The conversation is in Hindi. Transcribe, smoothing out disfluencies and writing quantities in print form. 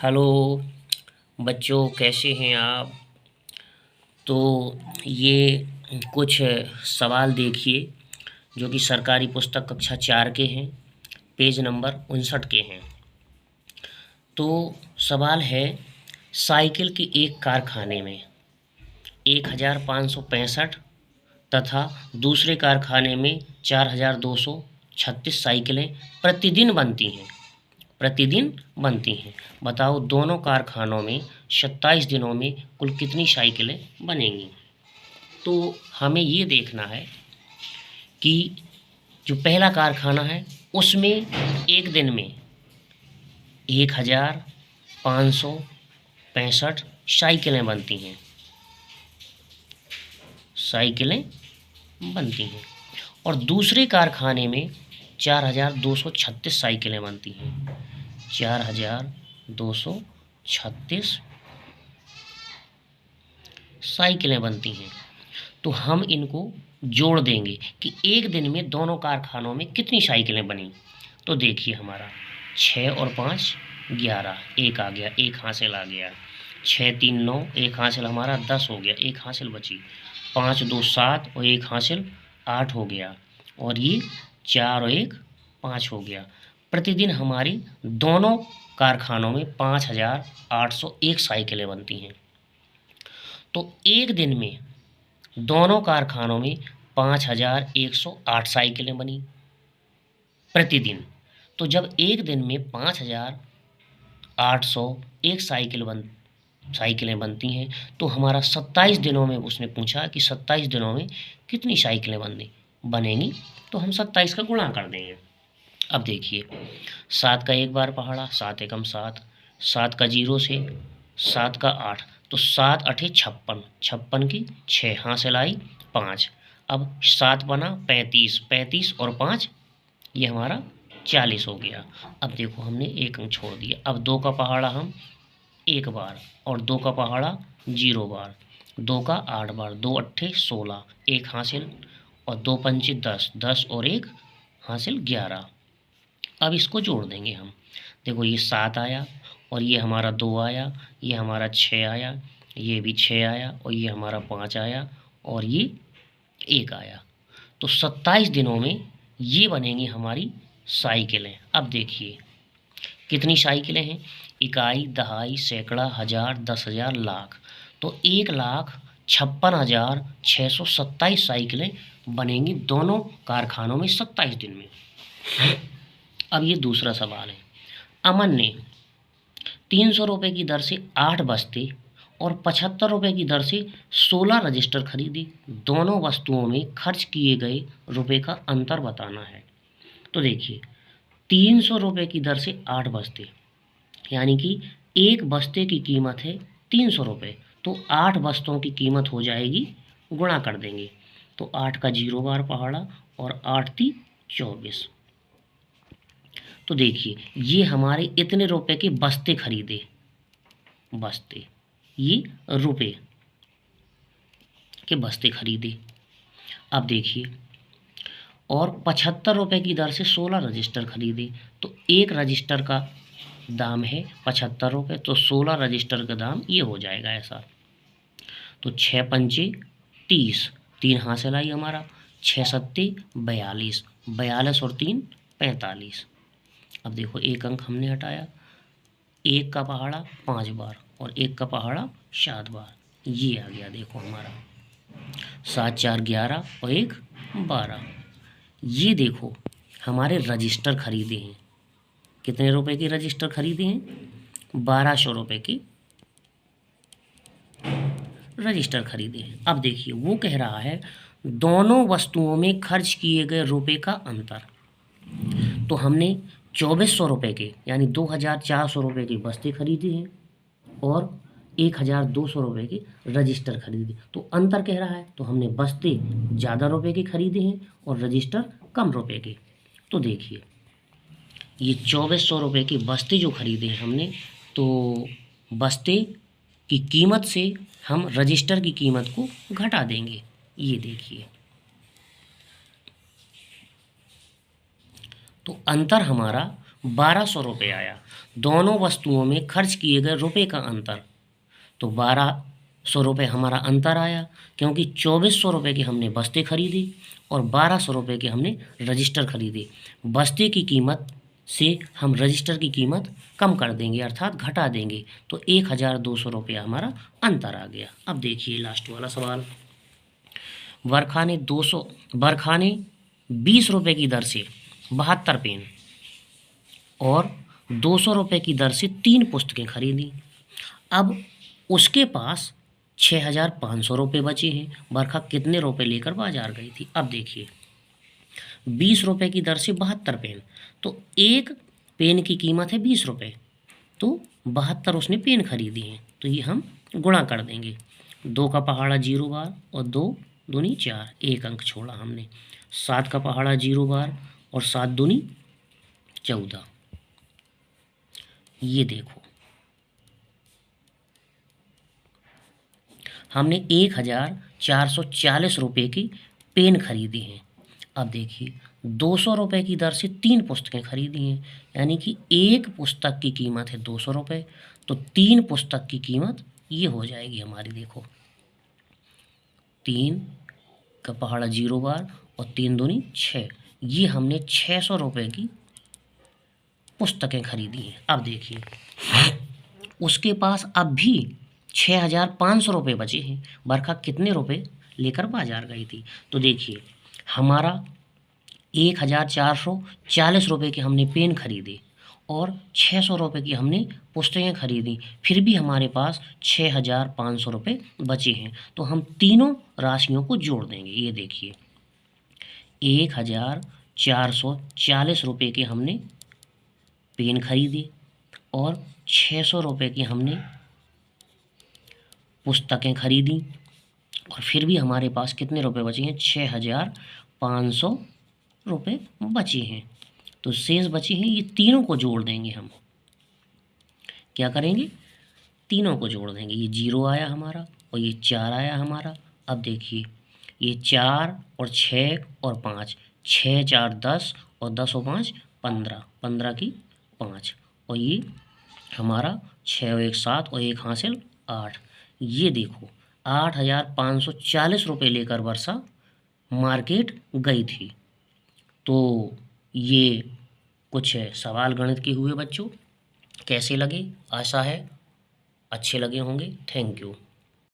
हेलो बच्चों, कैसे हैं आप। तो ये कुछ सवाल देखिए जो कि सरकारी पुस्तक कक्षा 4 के हैं, पेज नंबर 59 के हैं। तो सवाल है, साइकिल के एक कारखाने में 1565 तथा दूसरे कारखाने में 4236 साइकिलें प्रतिदिन बनती हैं। बताओ दोनों कारखानों में 27 दिनों में कुल कितनी साइकिलें बनेंगी। तो हमें ये देखना है कि जो पहला कारखाना है उसमें एक दिन में 1565 साइकिलें बनती हैं और दूसरे कारखाने में 4236 साइकिलें बनती हैं। 4236 साइकिलें बनती हैं। तो हम इनको जोड़ देंगे कि एक दिन में दोनों कारखानों में कितनी साइकिलें बनी। तो देखिए, हमारा 6 और 5 11, एक आ गया, एक हासिल आ गया। 6 3 9, एक हासिल हमारा 10 हो गया, एक हासिल बची। 5 2 7 और एक हासिल 8 हो गया। और ये 4 और 1 5 हो गया। प्रतिदिन हमारी दोनों कारखानों में 5801 साइकिलें बनती हैं। तो एक दिन में दोनों कारखानों में 5108 साइकिलें बनी प्रतिदिन। तो जब एक दिन में 5801 साइकिलें बनती हैं तो हमारा 27 दिनों में उसने पूछा कि 27 दिनों में कितनी साइकिलें बनेंगी। तो हम 27 का गुणा कर देंगे। अब देखिए, 7 का एक बार पहाड़ा, 7 एकम 7, 7 का 0 से 7 का 8, तो 7 8 56, 56 की 6 हासिल आई 5। अब 7 बना 35, 35 और 5 ये हमारा 40 हो गया। अब देखो, हमने एक अंक छोड़ दिया। अब 2 का पहाड़ा हम एक बार और 2 का पहाड़ा 0 बार, 2 का 8 बार, 2 अट्ठे 16, एक हासिल और 2 पंचे 10, 10 और एक हासिल 11। अब इसको जोड़ देंगे हम। देखो, ये 7 आया और ये हमारा 2 आया, ये हमारा 6 आया, ये भी 6 आया और ये हमारा 5 आया और ये 1 आया। तो 27 दिनों में ये बनेंगी हमारी साइकिलें। अब देखिए कितनी साइकिलें हैं, इकाई, दहाई, सैकड़ा, हजार, 10,000, लाख। तो 1,56,627 साइकिलें बनेंगी दोनों कारखानों में 27 दिन में। अब ये दूसरा सवाल है। अमन ने 300 रुपये की दर से 8 बस्ते और 75 रुपये की दर से 16 रजिस्टर खरीदे। दोनों वस्तुओं में खर्च किए गए रुपए का अंतर बताना है। तो देखिए, 300 रुपये की दर से 8 बस्ते, यानी कि एक बस्ते की कीमत है 300 रुपये, तो 8 बस्तों की कीमत हो जाएगी, गुणा कर देंगे। तो 8 का 0 बार पहाड़ा और 8 × 24। तो देखिए, ये हमारे इतने रुपए के बस्ते खरीदे, बस्ते, ये रुपए के बस्ते खरीदे। अब देखिए, और 75 रुपये की दर से 16 रजिस्टर खरीदे। तो एक रजिस्टर का दाम है 75 रुपये, तो 16 रजिस्टर का दाम ये हो जाएगा ऐसा। तो 6 पंचे 30, 3 हासिल आई हमारा, 6 सत्ते 42, 42 और 3 45। अब देखो, एक अंक हमने हटाया, एक का पहाड़ा 5 बार और एक का पहाड़ा 7 बार, ये आ गया। देखो हमारा 7 4 11 और 1 12। ये देखो, हमारे रजिस्टर खरीदे हैं। कितने रुपए के रजिस्टर खरीदे हैं? 1200 रुपये के रजिस्टर खरीदे हैं। अब देखिए, वो कह रहा है दोनों वस्तुओं में खर्च किए गए रुपए का अंतर। तो हमने 2400 रुपये के, यानी 2400 रुपये की बस्ते खरीदी हैं और 1200 रुपये के रजिस्टर खरीदे। तो अंतर कह रहा है, तो हमने बस्ते ज़्यादा रुपए के खरीदे हैं और रजिस्टर कम रुपए के। तो देखिए, ये 2400 रुपये के बस्ते जो खरीदे हैं हमने, तो बस्ते की कीमत से हम रजिस्टर की कीमत को घटा देंगे। ये देखिए, तो अंतर हमारा 1200 रुपये आया। दोनों वस्तुओं में खर्च किए गए रुपए का अंतर, तो 1200 रुपये हमारा अंतर आया, क्योंकि 2400 रुपये की हमने बस्ते खरीदी और 1200 रुपये के हमने रजिस्टर खरीदे। बस्ते की कीमत से हम रजिस्टर की कीमत कम कर देंगे, अर्थात घटा देंगे, तो 1200 रुपया हमारा अंतर आ गया। अब देखिए लास्ट वाला सवाल। बरखा ने 20 रुपये की दर से 72 पेन और 200 रुपये की दर से 3 पुस्तकें खरीदी। अब उसके पास 6500 रुपये बचे हैं। बरखा कितने रुपये लेकर बाजार गई थी? अब देखिए 20 रुपये की दर से 72 पेन, तो एक पेन की कीमत है 20 रुपये, तो 72 उसने पेन खरीदी हैं, तो ये हम गुणा कर देंगे। 2 का पहाड़ा 0 बार और 2 दूनी 4, एक अंक छोड़ा हमने। 7 का पहाड़ा 0 बार और 7 दूनी 14। ये देखो हमने 1440 रुपये की पेन खरीदी हैं। अब देखिए 200 रुपये की दर से 3 पुस्तकें खरीदी हैं, यानी कि एक पुस्तक की कीमत है 200 रुपये, तो 3 पुस्तक की कीमत ये हो जाएगी हमारी। देखो 3 का पहाड़ा 0 बार और 3 दूनी 6, ये हमने 600 रुपये की पुस्तकें खरीदी हैं। अब देखिए उसके पास अब भी 6500 रुपये बचे हैं। बरखा कितने रुपये लेकर बाजार गई थी? तो देखिए हमारा 1440 रुपये के हमने पेन खरीदे और 600 रुपये की हमने पुस्तकें खरीदी, फिर भी हमारे पास 6500 रुपये बचे हैं। तो हम तीनों राशियों को जोड़ देंगे। ये देखिए 1440 रुपये के हमने पेन खरीदी और 600 रुपये की हमने पुस्तकें खरीदी, और फिर भी हमारे पास कितने रुपए बचे हैं? 6500 रुपये बचे हैं। तो शेष बचे हैं, ये तीनों को जोड़ देंगे हम। क्या करेंगे? तीनों को जोड़ देंगे। ये 0 आया हमारा और ये 4 आया हमारा। अब देखिए ये 4 और 6 और 5, 6 4 10 और 10 और 5 15, 15 की 5, और ये हमारा 6 और 1 7 और 1 हासिल 8। ये देखो 8540 रुपये लेकर वर्षा मार्केट गई थी। तो ये कुछ सवाल गणित के हुए बच्चों, कैसे लगे? आशा है अच्छे लगे होंगे। Thank you.